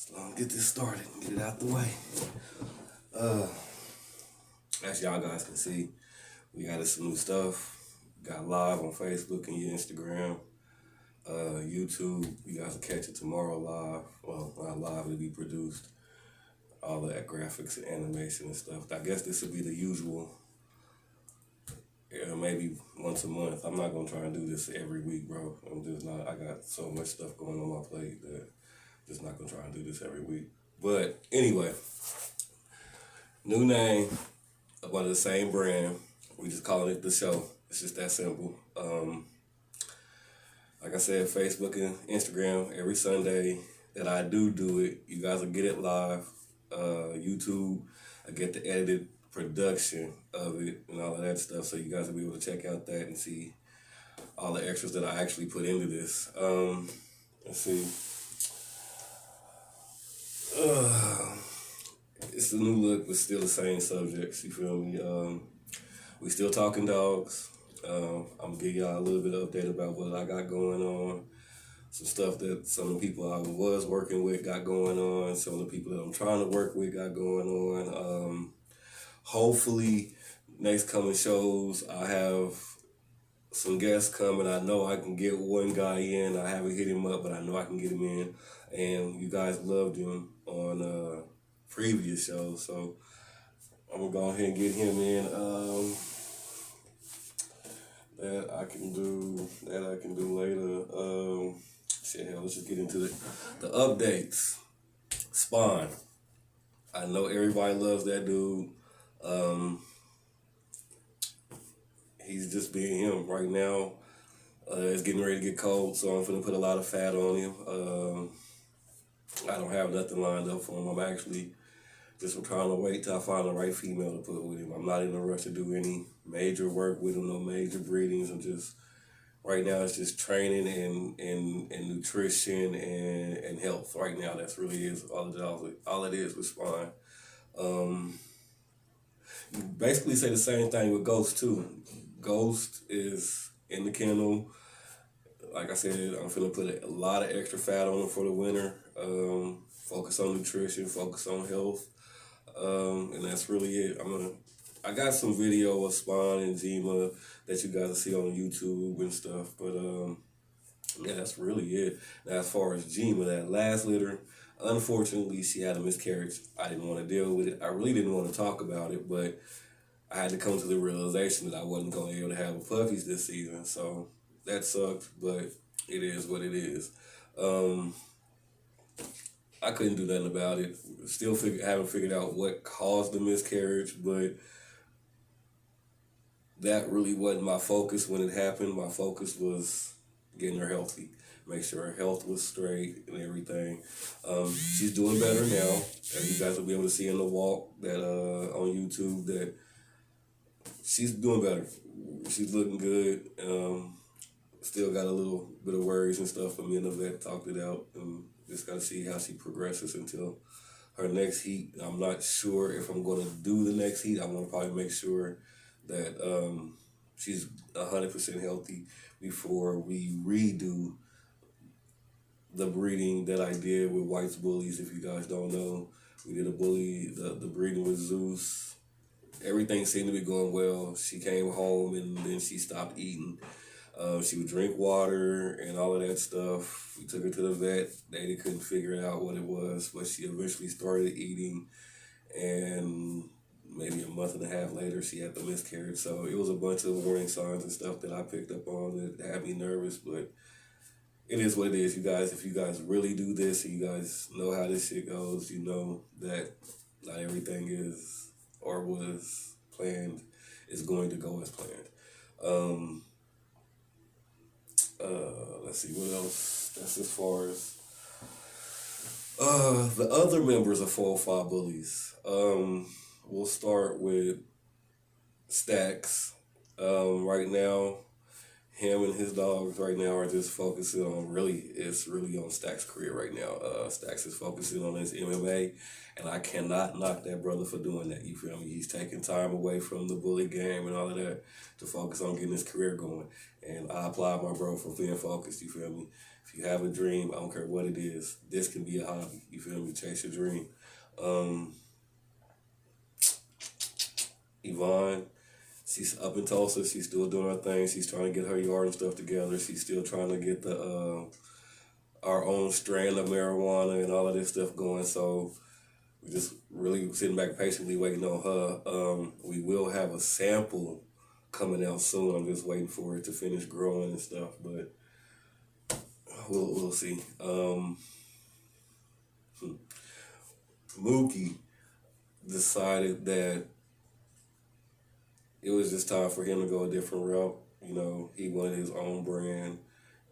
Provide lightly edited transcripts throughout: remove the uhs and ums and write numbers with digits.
So get this started and get it out the way. As y'all guys can see, we added some new stuff. Got live on Facebook and your Instagram. YouTube, you guys will catch it tomorrow live. Well, not live, it'll be produced. All that graphics and animation and stuff. I guess this will be the usual. Maybe once a month. I'm not gonna try and do this every week, bro. I'm just not. I got so much stuff going on my plate that I'm just not gonna try and do this every week. But anyway, new name, about the same brand. We just calling it The Show. It's just that simple. Like I said, Facebook and Instagram every Sunday that I do it. You guys will get it live. YouTube, I get the edited production of it and all of that stuff, so you guys will be able to check out that and see all the extras that I actually put into this. Let's see. It's a new look, but still the same subjects. You feel me? We still talking dogs. I'm gonna give y'all a little bit of update about what I got going on. Some stuff that some of the people I was working with got going on. Some of the people that I'm trying to work with got going on. Hopefully, next coming shows, I have some guests coming. I know I can get one guy in. I haven't hit him up, but I know I can get him in. And you guys loved him on previous shows, so I'm gonna go ahead and get him in. That I can do later. Shit, hell, let's just get into the updates. Spawn. I know everybody loves that dude. He's just being him right now. It's getting ready to get cold, so I'm finna put a lot of fat on him. I don't have nothing lined up for him. I'm actually just trying to wait till I find the right female to put with him. I'm not in a rush to do any major work with him, no major breedings. I'm just, right now it's just training and nutrition and health. Right now, that's really is all it is with Spawn. You basically say the same thing with Ghost too. Ghost is in the kennel. Like I said, I'm finna put a lot of extra fat on him for the winter. Focus on nutrition, focus on health. And that's really it. I got some video of Spawn and Zima that you guys will see on YouTube and stuff, but yeah, that's really it. Now, as far as Zima, that last litter, unfortunately, she had a miscarriage. I didn't want to deal with it. I really didn't want to talk about it, but I had to come to the realization that I wasn't going to be able to have puppies this season, so that sucked, but it is what it is. I couldn't do nothing about it. Still haven't figured out what caused the miscarriage, but that really wasn't my focus when it happened. My focus was getting her healthy, make sure her health was straight and everything. She's doing better now. And you guys will be able to see in the walk that on YouTube that she's doing better. She's looking good. Still got a little bit of worries and stuff, but me and the vet talked it out and just got to see how she progresses until her next heat. I'm not sure if I'm going to do the next heat. I want to probably make sure that she's 100% healthy before we redo the breeding that I did with White's Bullies. If you guys don't know, we did a bully, the breeding with Zeus. Everything seemed to be going well. She came home and then she stopped eating. She would drink water and all of that stuff. We took her to the vet. They couldn't figure out what it was, but she eventually started eating. And maybe a month and a half later, she had the miscarriage. So it was a bunch of warning signs and stuff that I picked up on that had me nervous. But it is what it is, you guys. If you guys really do this and you guys know how this shit goes, you know that not everything is or was planned is going to go as planned. Let's see what else. That's as far as the other members of 405 Bullies. We'll start with Stacks. Right now, him and his dogs right now are just focusing on it's really on Stack's career right now. Stacks is focusing on his MMA, and I cannot knock that brother for doing that. You feel me? He's taking time away from the bully game and all of that to focus on getting his career going. And I applaud my bro for being focused. You feel me? If you have a dream, I don't care what it is, this can be a hobby. You feel me? Chase your dream. Yvonne, she's up in Tulsa. She's still doing her thing. She's trying to get her yard and stuff together. She's still trying to get our own strand of marijuana and all of this stuff going. So we're just really sitting back patiently waiting on her. We will have a sample coming out soon. I'm just waiting for it to finish growing and stuff, but we'll see. Lukey decided that it was just time for him to go a different route. You know, he wanted his own brand,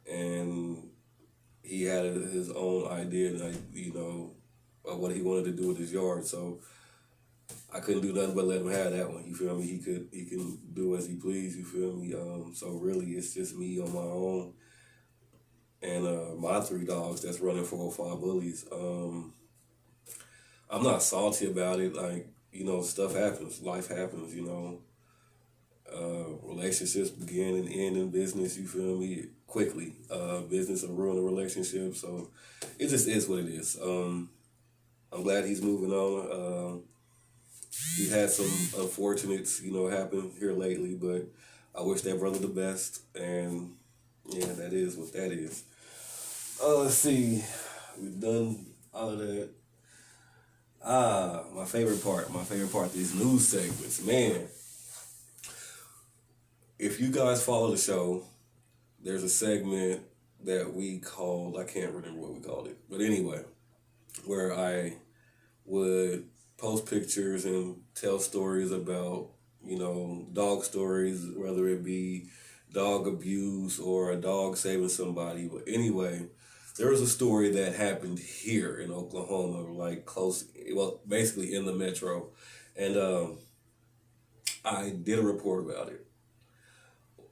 and he had his own idea, like, you know, of what he wanted to do with his yard. So I couldn't do nothing but let him have that one. You feel me? He can do as he please. You feel me? So really, it's just me on my own, and my 3 dogs that's running 405 Bullies. I'm not salty about it. Like, you know, stuff happens, life happens. You know. Relationships begin and end in business, you feel me, quickly. Business will ruin a relationship, so it just is what it is. I'm glad he's moving on. He's had some unfortunates, you know, happen here lately, but I wish that brother the best, and yeah, that is what that is. Let's see, we've done all of that. My favorite part, these news segments, man. If you guys follow the show, there's a segment that we called, I can't remember what we called it, but anyway, where I would post pictures and tell stories about, you know, dog stories, whether it be dog abuse or a dog saving somebody. But anyway, there was a story that happened here in Oklahoma, like close, well, basically in the metro, and I did a report about it.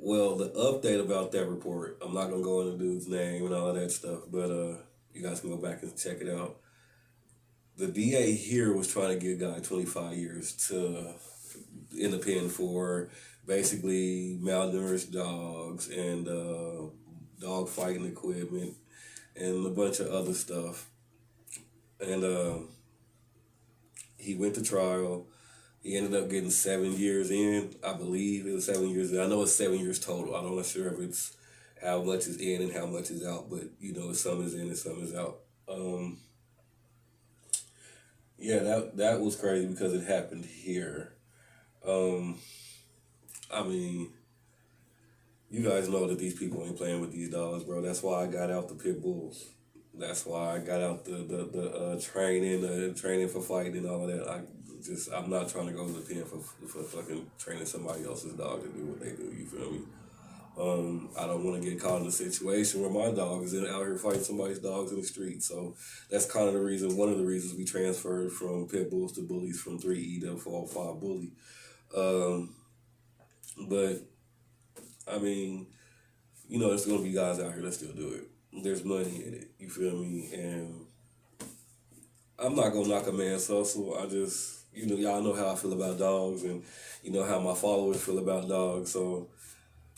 Well, the update about that report, I'm not going to go into the dude's name and all of that stuff, but you guys can go back and check it out. The DA here was trying to give a guy 25 years in the pen for basically malnourished dogs and dog fighting equipment and a bunch of other stuff. And he went to trial. He ended up getting 7 years in. I believe it was 7 years in. I know it's 7 years total. I'm not sure if it's how much is in and how much is out, but, you know, some is in and some is out. Yeah, that was crazy because it happened here. I mean, you guys know that these people ain't playing with these dogs, bro. That's why I got out the pit bulls. That's why I got out the training for fighting and all of that. I'm not trying to go to the pen for fucking training somebody else's dog to do what they do. You feel me? I don't want to get caught in a situation where my dog is out here fighting somebody's dogs in the street. So that's kind of one of the reasons we transferred from pit bulls to bullies from 3E to 405 bully. But I mean, you know, there's gonna be guys out here that still do it. There's money in it. You feel me? And I'm not gonna knock a man's hustle. I just, you know, y'all know how I feel about dogs, and you know how my followers feel about dogs. So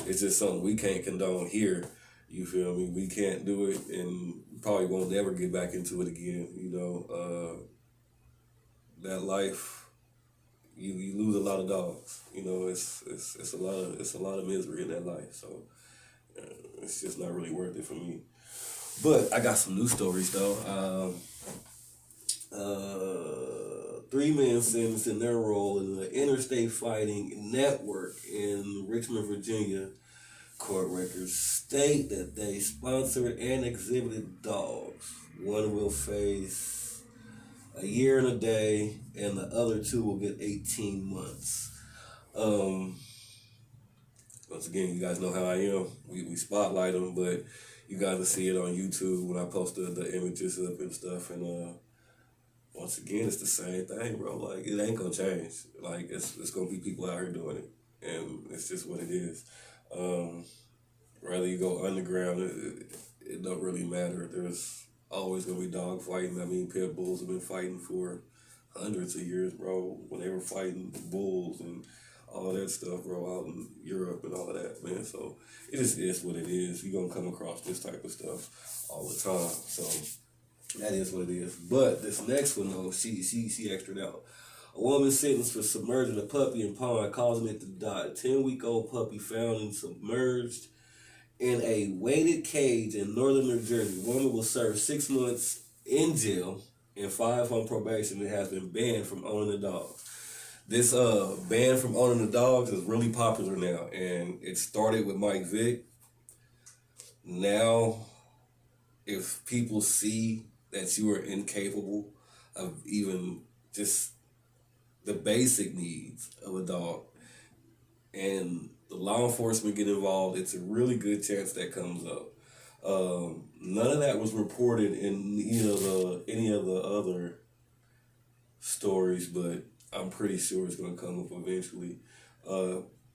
it's just something we can't condone here. You feel me? We can't do it, and probably won't ever get back into it again. You know, that life, you lose a lot of dogs. You know, it's a lot of misery in that life. So it's just not really worth it for me. But I got some news stories though. 3 men sentenced in their role in the interstate fighting network in Richmond, Virginia. Court records state that they sponsored and exhibited dogs. One will face a year and a day, and the other 2 will get 18 months. Once again, you guys know how I am. We spotlight them, but you guys will see it on YouTube when I post the images up and stuff. And once again, it's the same thing, bro. Like, it ain't gonna change. Like, it's gonna be people out here doing it, and it's just what it is. Whether you go underground, it don't really matter. There's always gonna be dog fighting. I mean, pit bulls have been fighting for hundreds of years, bro. When they were fighting bulls and all that stuff, bro, out in Europe and all of that, man. So it just is what it is. You're gonna come across this type of stuff all the time. So that is what it is. But this next one, though, she extra'd out. A woman sentenced for submerging a puppy in pond, causing it to die. A 10-week-old puppy found and submerged in a weighted cage in northern New Jersey. The woman will serve 6 months in jail and 5 on probation and has been banned from owning the dogs. This ban from owning the dogs is really popular now, and it started with Mike Vick. Now, if people see that you are incapable of even just the basic needs of a dog, and the law enforcement get involved, it's a really good chance that comes up. None of that was reported in any of the other stories, but I'm pretty sure it's going to come up eventually.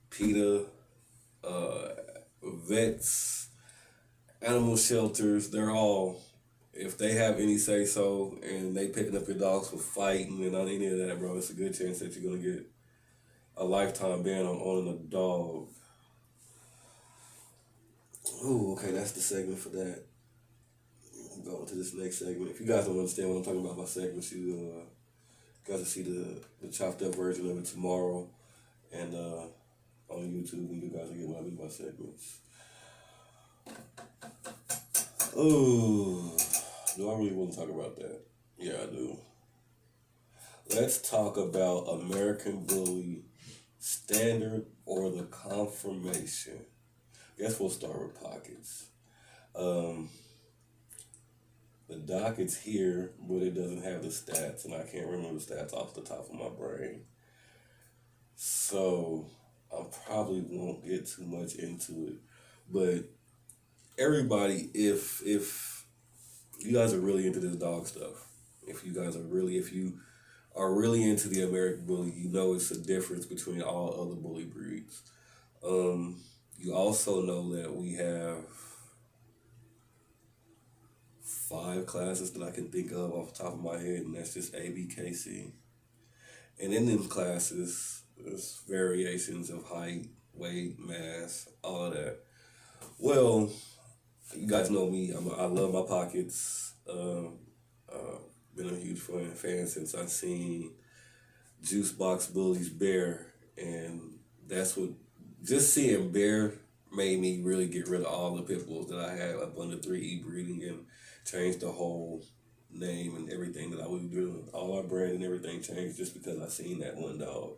PETA, vets, animal shelters, they're all, if they have any say so and they picking up your dogs for fighting and on any of that, bro, it's a good chance that you're going to get a lifetime ban on owning a dog. Ooh, okay, that's the segment for that. Going to this next segment. If you guys don't understand what I'm talking about by segments, you guys will see the chopped up version of it tomorrow, and on YouTube, and you guys will get what I mean by segments. Ooh, do I really want to talk about that? Yeah, I do. Let's talk about American Bully standard or the confirmation. Guess we'll start with pockets. The docket's here, but it doesn't have the stats, and I can't remember the stats off the top of my brain. So I probably won't get too much into it. But everybody, if you guys are really into this dog stuff, if you are really into the American Bully, you know it's a difference between all other bully breeds. You also know that we have 5 classes that I can think of off the top of my head, and that's just A, B, K, C. And in them classes, there's variations of height, weight, mass, all of that. Well, you guys know me. I love my pockets. Been a huge fan since I seen Juice Box Bullies Bear, and that's what, just seeing Bear made me really get rid of all the pit bulls that I had up under 3E breeding and changed the whole name and everything that I was doing. All our brand and everything changed just because I seen that one dog.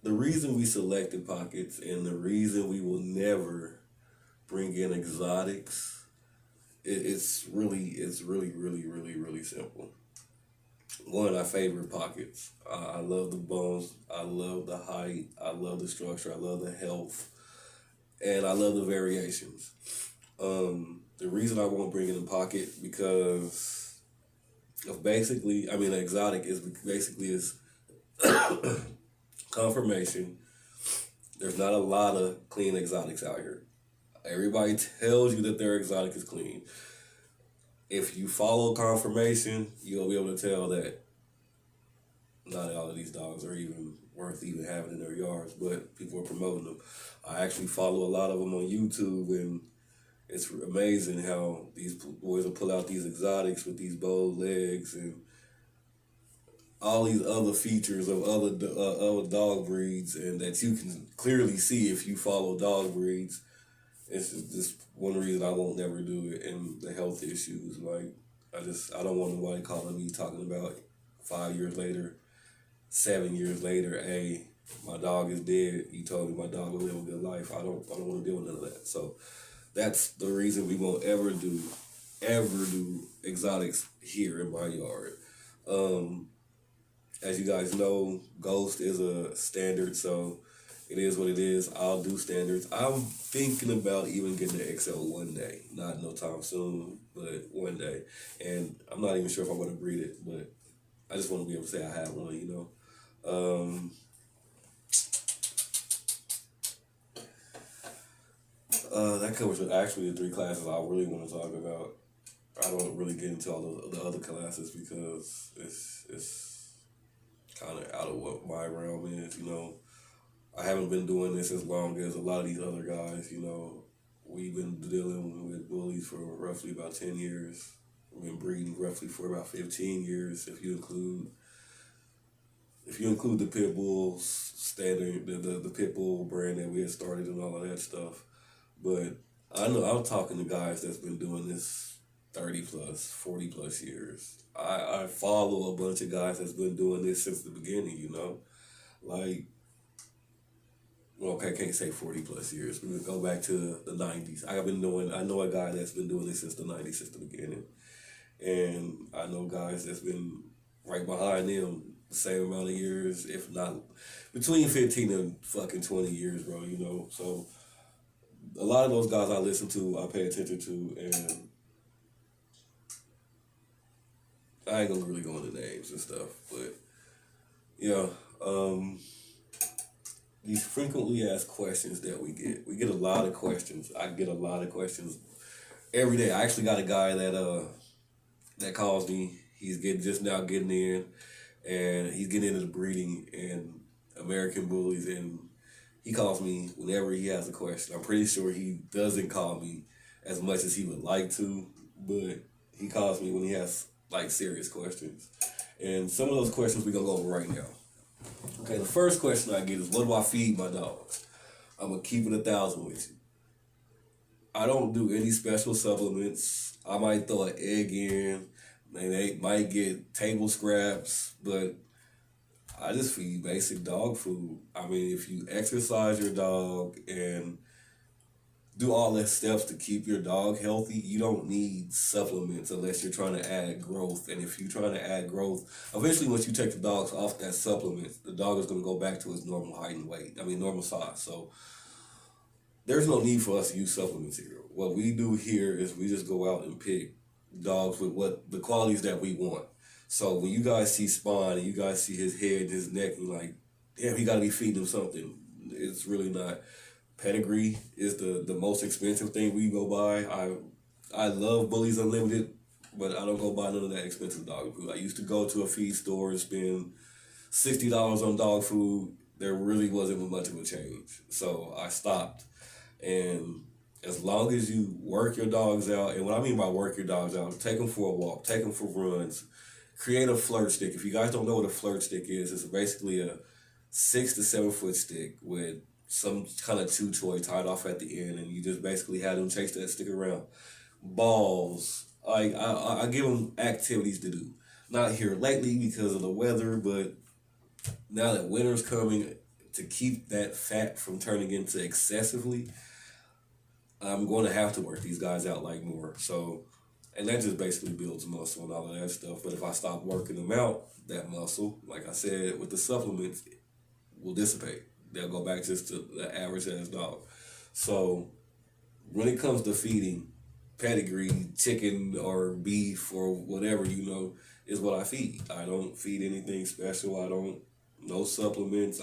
The reason we selected pockets and the reason we will never bring in exotics, it's really simple. One, I favor pockets. I love the bones. I love the height. I love the structure. I love the health. And I love the variations. The reason I won't bring in a pocket because of basically, an exotic is basically confirmation. There's not a lot of clean exotics out here. Everybody tells you that their exotic is clean. If you follow confirmation, you'll be able to tell that not all of these dogs are even worth even having in their yards, but people are promoting them. I actually follow a lot of them on YouTube, and it's amazing how these boys will pull out these exotics with these bold legs and all these other features of other dog breeds, and that you can clearly see if you follow dog breeds. It's just one reason I won't never do it, and the health issues. Like, I don't want nobody calling me talking about 5 years later, 7 years later, hey, my dog is dead. You told me my dog will live a good life. I don't want to deal with none of that. So that's the reason we won't ever do exotics here in my yard. As you guys know, Ghost is a standard, so it is what it is. I'll do standards. I'm thinking about even getting the XL one day. Not no time soon, but one day. And I'm not even sure if I'm going to breed it, but I just want to be able to say I have one, you know. That covers actually the 3 classes I really want to talk about. I don't really get into all the other classes because it's kind of out of what my realm is. I haven't been doing this as long as a lot of these other guys. We've been dealing with bullies for roughly about 10 years. We've been breeding roughly for about 15 years if you include the pit bulls standard, the pit bull brand that we had started and all of that stuff. But I know I'm talking to guys that's been doing this 30 plus, 40 plus years. I follow a bunch of guys that's been doing this since the beginning, Like, well, okay, I can't say 40 plus years. We would go back to the 90s. I know a guy that's been doing this since the 90s, since the beginning. And I know guys that's been right behind them the same amount of years, if not between 15 and fucking 20 years, bro, So a lot of those guys I listen to, I pay attention to, and I ain't gonna really go into names and stuff, but yeah, these frequently asked questions that we get a lot of questions. I get a lot of questions every day. I actually got a guy that calls me. He's just now getting in, and he's getting into the breeding and American bullies, and he calls me whenever he has a question. I'm pretty sure he doesn't call me as much as he would like to, but he calls me when he has like serious questions. And some of those questions we're gonna go over right now. Okay, the first question I get is, what do I feed my dogs? I'm gonna keep it 1,000 with you. I don't do any special supplements. I might throw an egg in, and they might get table scraps, but I just feed basic dog food. I mean, if you exercise your dog and do all the steps to keep your dog healthy, you don't need supplements unless you're trying to add growth. And if you're trying to add growth, eventually once you take the dogs off that supplement, the dog is going to go back to its normal height and weight. Normal size. So there's no need for us to use supplements here. What we do here is we just go out and pick dogs with what the qualities that we want. So when you guys see Spawn and you guys see his head, his neck, and you're like, damn, he got to be feeding him something. It's really not. Pedigree is the most expensive thing we go by. I love Bullies Unlimited, but I don't go buy none of that expensive dog food. I used to go to a feed store and spend $60 on dog food. There really wasn't much of a change. So I stopped. And as long as you work your dogs out, and what I mean by work your dogs out, take them for a walk, take them for runs, create a flirt stick. If you guys don't know what a flirt stick is, it's basically a 6 to 7 foot stick with some kind of chew toy tied off at the end, and you just basically have them chase that stick around. Balls. I give them activities to do. Not here lately because of the weather, but now that winter's coming, to keep that fat from turning into excessively, I'm going to have to work these guys out like more. So, and that just basically builds muscle and all of that stuff. But if I stop working them out, that muscle, like I said, with the supplements, will dissipate. They'll go back just to the average ass dog. So when it comes to feeding, pedigree, chicken or beef or whatever, is what I feed. I don't feed anything special. No supplements.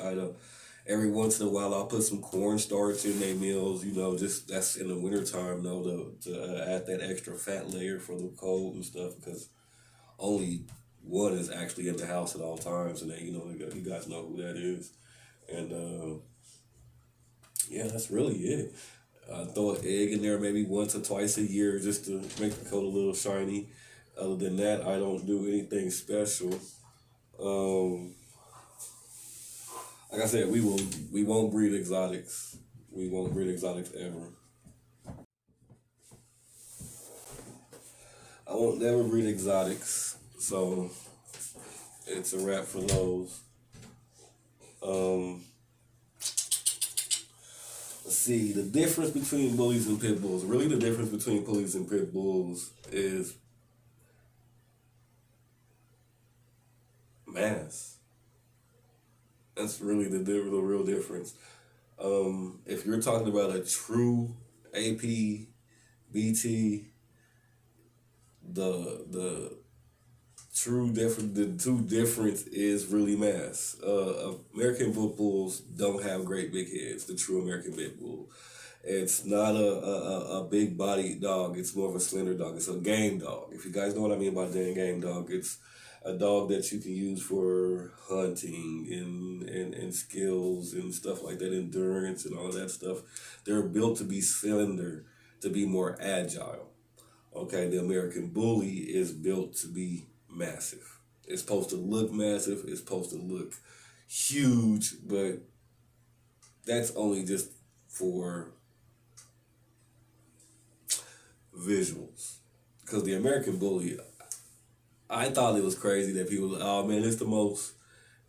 Every once in a while I'll put some cornstarch in their meals, just that's in the wintertime, to add that extra fat layer for the cold and stuff, because only one is actually in the house at all times, and then, you guys know who that is. And yeah, that's really it. I throw an egg in there maybe once or twice a year just to make the coat a little shiny. Other than that, I don't do anything special. Like I said, we won't breed exotics. We won't breed exotics ever. I won't never breed exotics, so it's a wrap for those. Let's see, the difference between bullies and pit bulls. Really, the difference between bullies and pit bulls is mass. That's really the real difference. If you're talking about a true AP, BT, the true difference is really mass. American pit bulls don't have great big heads, the true American pit bull. It's not a big body dog. It's more of a slender dog. It's a game dog. If you guys know what I mean by game dog, it's a dog that you can use for hunting and skills and stuff like that, endurance and all of that stuff. They're built to be slender, to be more agile. Okay, the American Bully is built to be massive. It's supposed to look massive. It's supposed to look huge, but that's only just for visuals. Because the American Bully, I thought it was crazy that people, oh man, it's the most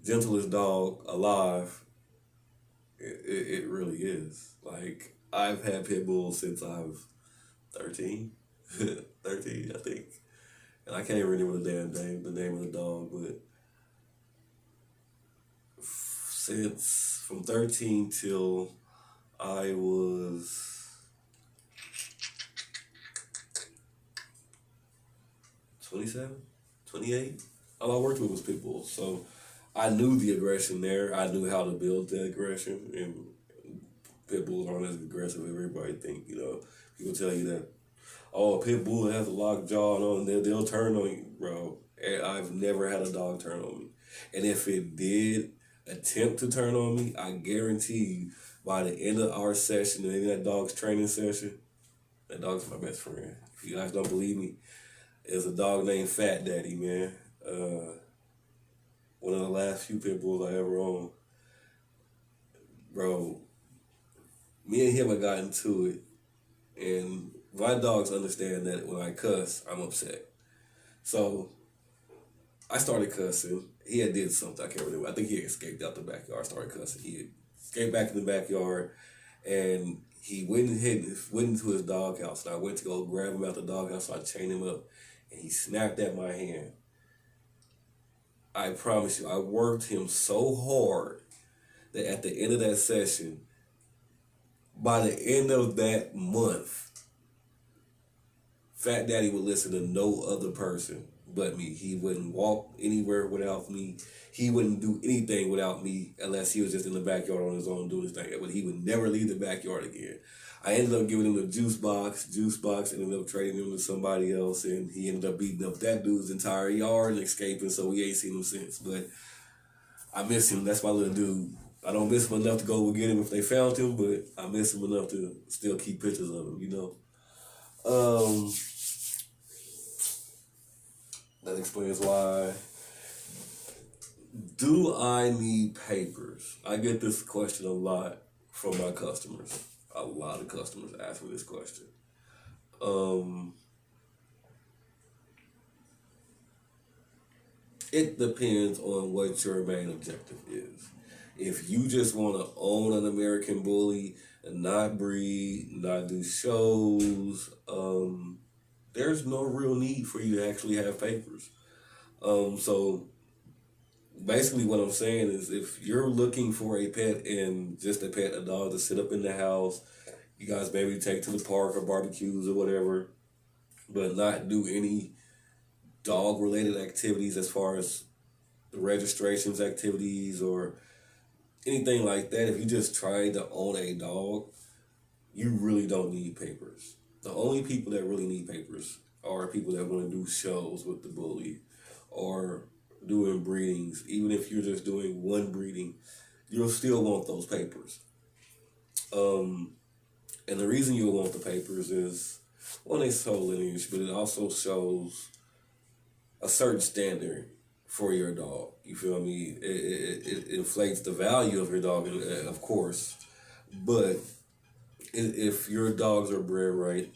gentlest dog alive. It really is. Like, I've had pit bulls since I was 13. 13, I think. And I can't remember the name of the dog, but since from 13 till I was 27, 28. All I worked with was pit bulls. So I knew the aggression there. I knew how to build the aggression. And pit bulls aren't as aggressive as everybody think. You know, people tell you that, oh, a pit bull has a locked jaw and they'll turn on you, bro. And I've never had a dog turn on me. And if it did attempt to turn on me, I guarantee you by the end of our session, and that dog's training session, that dog's my best friend. If you guys don't believe me, there's a dog named Fat Daddy, man. One of the last few pit bulls I ever owned. Bro, me and him had got into it, and my dogs understand that when I cuss, I'm upset. So I started cussing. He had did something, I can't remember. I think he escaped out the backyard, started cussing. He escaped back in the backyard, and he went into his doghouse. And I went to go grab him out the doghouse, so I chained him up, and he snapped at my hand. I promise you, I worked him so hard that at the end of that session, by the end of that month, Fat Daddy would listen to no other person but me. He wouldn't walk anywhere without me. He wouldn't do anything without me unless he was just in the backyard on his own doing his thing. But he would never leave the backyard again. I ended up giving him the juice box, ended up trading him to somebody else, and he ended up beating up that dude's entire yard and escaping, so we ain't seen him since. But I miss him. That's my little dude. I don't miss him enough to go get him if they found him, but I miss him enough to still keep pictures of him, you know? That explains why. Do I need papers? I get this question a lot from my customers. A lot of customers ask me this question. It depends on what your main objective is. If you just want to own an American Bully and not breed, not do shows, there's no real need for you to actually have papers. So basically what I'm saying is if you're looking for a pet and just a pet, a dog to sit up in the house, you guys maybe take to the park or barbecues or whatever, but not do any dog-related activities as far as the registrations activities or anything like that. If you just try to own a dog, you really don't need papers. The only people that really need papers are people that want to do shows with the bully or doing breedings. Even if you're just doing one breeding, you'll still want those papers. And the reason you'll want the papers is, one, they show lineage, but it also shows a certain standard for your dog. You feel me? It inflates the value of your dog, of course, but if your dogs are bred right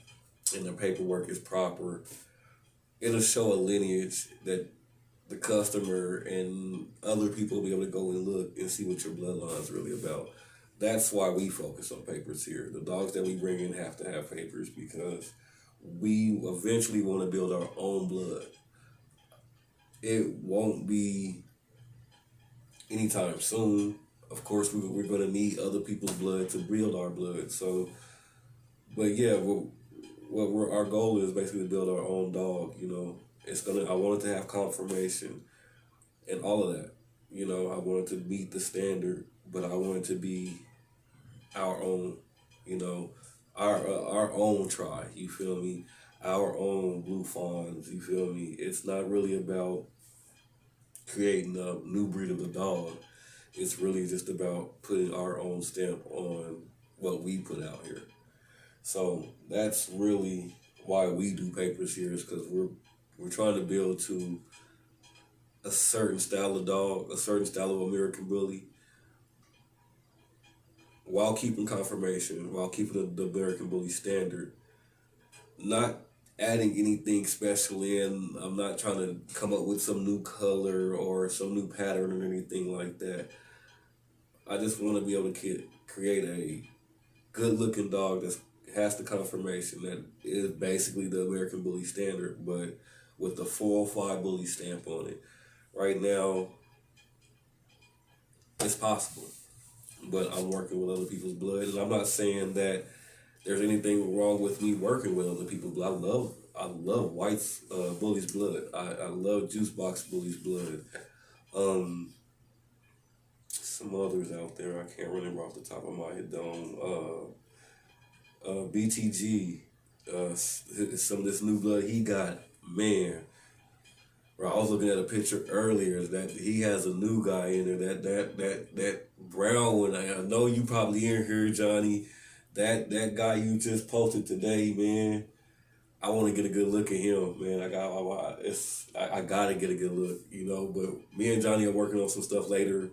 and the paperwork is proper, it'll show a lineage that the customer and other people will be able to go and look and see what your bloodline is really about. That's why we focus on papers here. The dogs that we bring in have to have papers because we eventually want to build our own blood. It won't be anytime soon. Of course, we're going to need other people's blood to build our blood. So, but yeah, our goal is basically to build our own dog. You know, I want it to have confirmation and all of that. You know, I want it to meet the standard, but I want it to be our own. You know, our own try. You feel me? Our own blue fawns. You feel me? It's not really about creating a new breed of the dog. It's really just about putting our own stamp on what we put out here. So that's really why we do papers here, is because we're trying to build to a certain style of dog, a certain style of American Bully, while keeping conformation, while keeping the American Bully standard, not adding anything special in. I'm not trying to come up with some new color or some new pattern or anything like that. I just want to be able to create a good looking dog that has the conformation that is basically the American Bully standard, but with the 405 Bully stamp on it. Right now, it's possible, but I'm working with other people's blood, and I'm not saying that there's anything wrong with me working with other people's blood. I love White's Bully's blood. I love Juice Box Bully's blood. Some others out there I can't remember off the top of my head. BTG, some of this new blood he got, man. Bro, I was looking at a picture earlier that he has a new guy in there. That brown one. I know you probably in here, Johnny. That guy you just posted today, man. I want to get a good look at him, man. I gotta get a good look, you know. But me and Johnny are working on some stuff later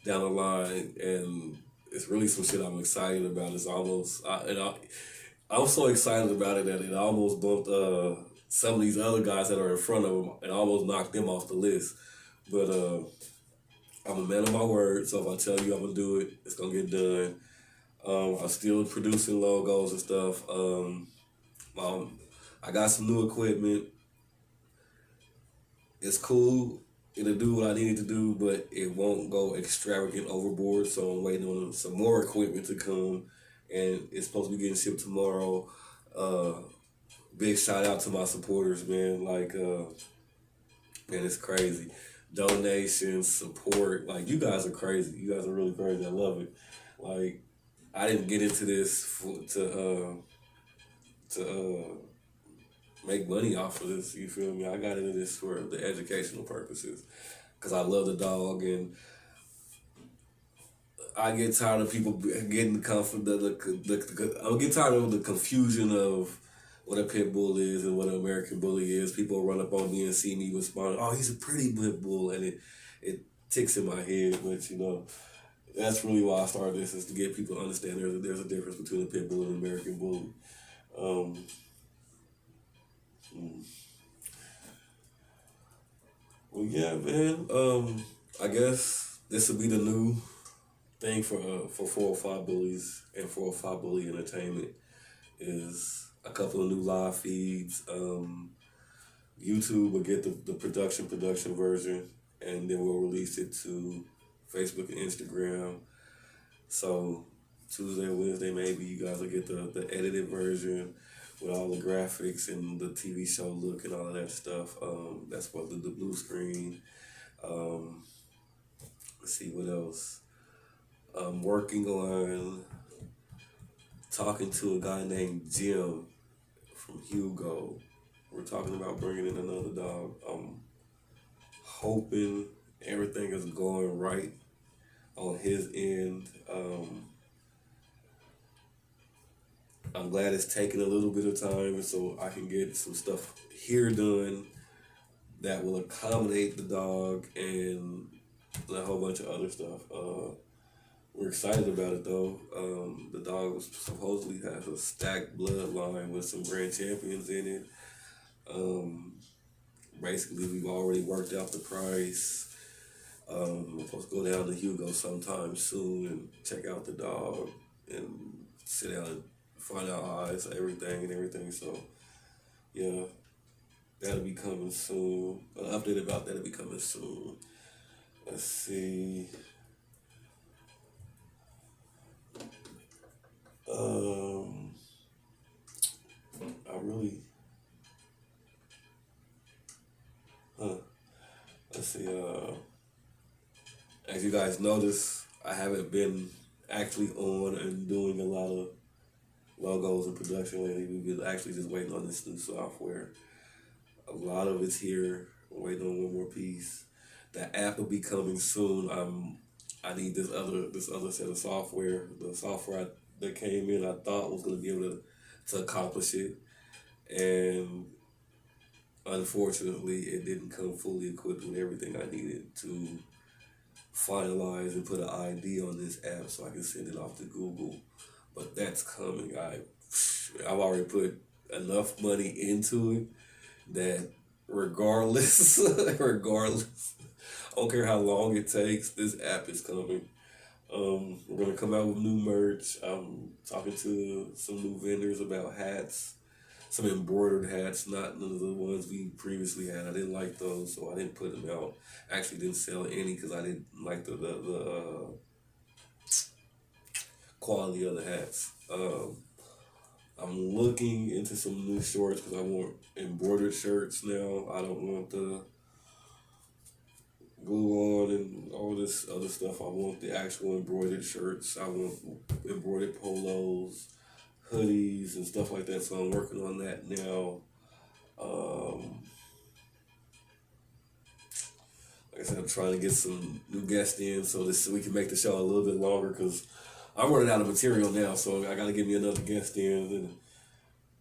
down the line, and it's really some shit I'm excited about. It's almost, I'm so excited about it that it almost bumped some of these other guys that are in front of him and almost knocked them off the list. But I'm a man of my word, so if I tell you I'm gonna do it, it's gonna get done. I'm still producing logos and stuff. I got some new equipment. It's cool. It'll do what I need it to do, but it won't go extravagant overboard. So I'm waiting on some more equipment to come, and it's supposed to be getting shipped tomorrow. Big shout out to my supporters, man. Like, man, it's crazy. Donations, support. Like, you guys are crazy. You guys are really crazy. I love it. Like, I didn't get into this to make money off of this. You feel me? I got into this for the educational purposes because I love the dog, and I get tired of people getting I get tired of the confusion of what a pit bull is and what an American Bully is. People run up on me and see me respond, "Oh, he's a pretty pit bull," and it ticks in my head. But you know, that's really why I started this, is to get people to understand there's a difference between a pit bull and an American Bully. Well, yeah, man. I guess this will be the new thing for 405 Bullies and 405 Bully Entertainment, is a couple of new live feeds. YouTube will get the production version, and then we'll release it to Facebook and Instagram. So Tuesday, Wednesday, maybe you guys will get the edited version with all the graphics and the TV show look and all of that stuff. That's what the blue screen. Let's see what else. I'm working on talking to a guy named Jim from Hugo. We're talking about bringing in another dog. I'm hoping everything is going right on his end. I'm glad it's taking a little bit of time so I can get some stuff here done that will accommodate the dog and a whole bunch of other stuff. We're excited about it though. The dog supposedly has a stacked bloodline with some grand champions in it. Basically, we've already worked out the price. We're supposed to go down to Hugo sometime soon and check out the dog and sit down and find out eyes, everything. So, yeah, that'll be coming soon. An update about that'll be coming soon. Let's see. Let's see, as you guys notice, I haven't been actually on and doing a lot of logos in production lately. We've been actually just waiting on this new software. A lot of it's here. We're waiting on one more piece. The app will be coming soon. I need this other set of software. The software that came in, I thought was going to be able to accomplish it, and unfortunately, it didn't come fully equipped with everything I needed to finalize and put an ID on this app so I can send it off to Google. But that's coming. I've already put enough money into it that regardless, I don't care how long it takes, this app is coming. We're gonna come out with new merch. I'm talking to some new vendors about hats, some embroidered hats, not none of the ones we previously had. I didn't like those, so I didn't put them out. Actually, didn't sell any because I didn't like the quality of the hats. I'm looking into some new shorts because I want embroidered shirts now. I don't want the glue on and all this other stuff. I want the actual embroidered shirts. I want embroidered polos, hoodies, and stuff like that. So I'm working on that now. Like I said, I'm trying to get some new guests in so we can make the show a little bit longer because I'm running out of material now. So I got to get me another guest in. And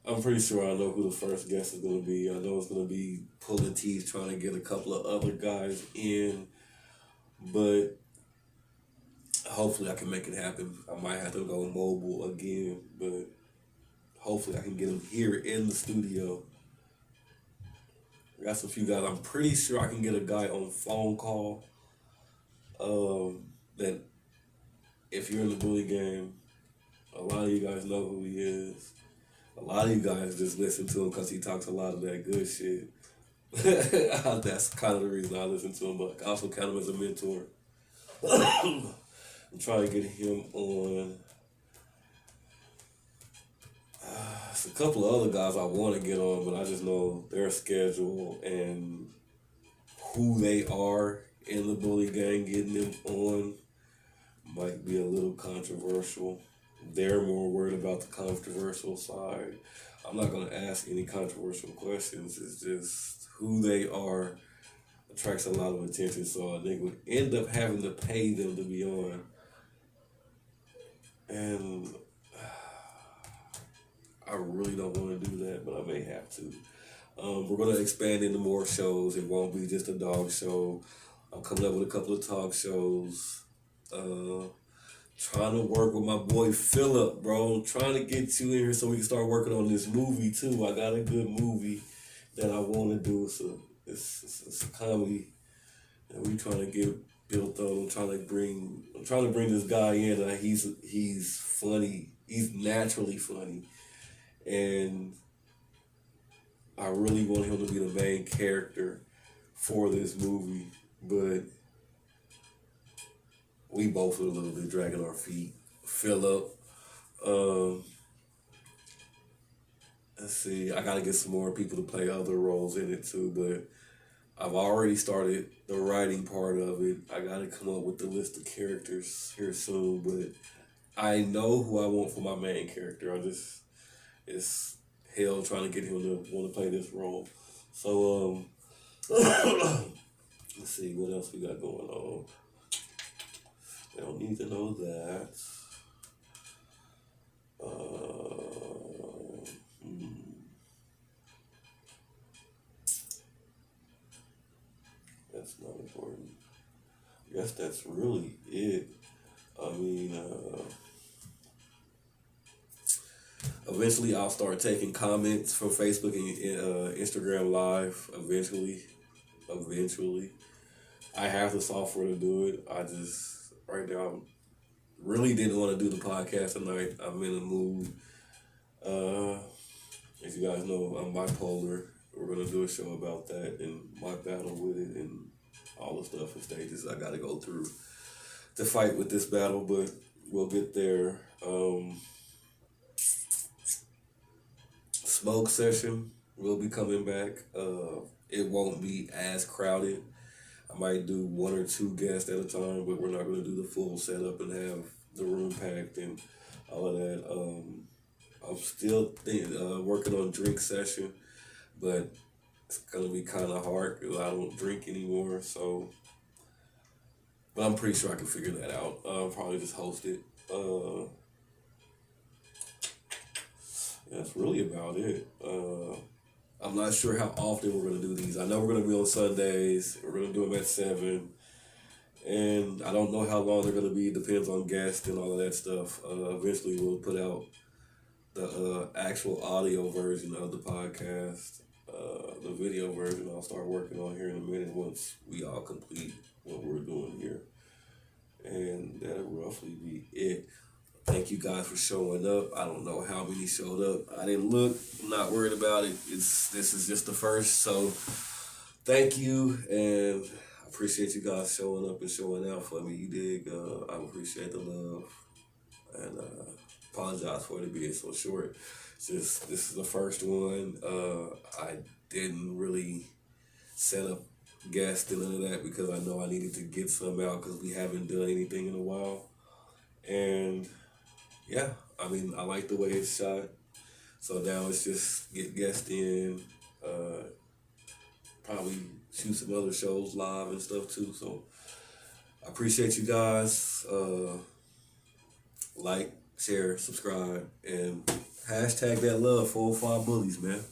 I'm pretty sure I know who the first guest is going to be. I know it's going to be pulling teeth trying to get a couple of other guys in. But hopefully I can make it happen. I might have to go mobile again. But hopefully I can get them here in the studio. I got some few guys. I'm pretty sure I can get a guy on phone call. That if you're in the bully game, a lot of you guys know who he is. A lot of you guys just listen to him because he talks a lot of that good shit. That's kind of the reason I listen to him, but I also count him as a mentor. I'm trying to get him on. There's a couple of other guys I want to get on, but I just know their schedule and who they are in the bully gang. Getting them on might be a little controversial. They're more worried about the controversial side. I'm not going to ask any controversial questions. It's just who they are attracts a lot of attention. So I think would end up having to pay them to be on. And I really don't want to do that, but I may have to. We're going to expand into more shows. It won't be just a dog show. I'm coming up with a couple of talk shows. Trying to work with my boy Philip, bro. I'm trying to get you in here so we can start working on this movie too. I got a good movie that I want to do. It's a comedy that we trying to get built on. I'm trying to bring this guy in. He's funny. He's naturally funny, and I really want him to be the main character for this movie, but we both are a little bit dragging our feet. Philip, let's see, I gotta get some more people to play other roles in it too, but I've already started the writing part of it. I gotta come up with the list of characters here soon, but I know who I want for my main character. It's hell trying to get him to want to play this role. So, let's see what else we got going on. They don't need to know that. That's not important. I guess that's really it. I mean, eventually I'll start taking comments from Facebook and Instagram Live. Eventually. I have the software to do it. Right now, I really didn't want to do the podcast tonight. I'm in a mood. If you guys know, I'm bipolar. We're going to do a show about that and my battle with it and all the stuff and stages I got to go through to fight with this battle, but we'll get there. Smoke session will be coming back. It won't be as crowded. I might do one or two guests at a time, but we're not going to do the full setup and have the room packed and all of that. I'm still working on drink session, but it's gonna be kind of hard because I don't drink anymore. So, but I'm pretty sure I can figure that out. I'll probably just host it. That's really about it. I'm not sure how often we're gonna do these. I know we're gonna be on Sundays. We're gonna do them at 7. And I don't know how long they're going to be. It depends on guests and all of that stuff. Eventually, we'll put out the actual audio version of the podcast. The video version I'll start working on here in a minute once we all complete what we're doing here. And that'll roughly be it. Thank you guys for showing up. I don't know how many showed up. I didn't look. I'm not worried about it. This is just the first. So thank you, and I appreciate you guys showing up and showing out for me. You dig? I appreciate the love, and apologize for it being so short. Just this is the first one. I didn't really set up guests and none of that because I know I needed to get some out because we haven't done anything in a while. And yeah, I mean, I like the way it's shot. So now it's just get guests in, probably shoot some other shows live and stuff too. So I appreciate you guys. Like, share, subscribe, and hashtag that love 405 Bullies, man.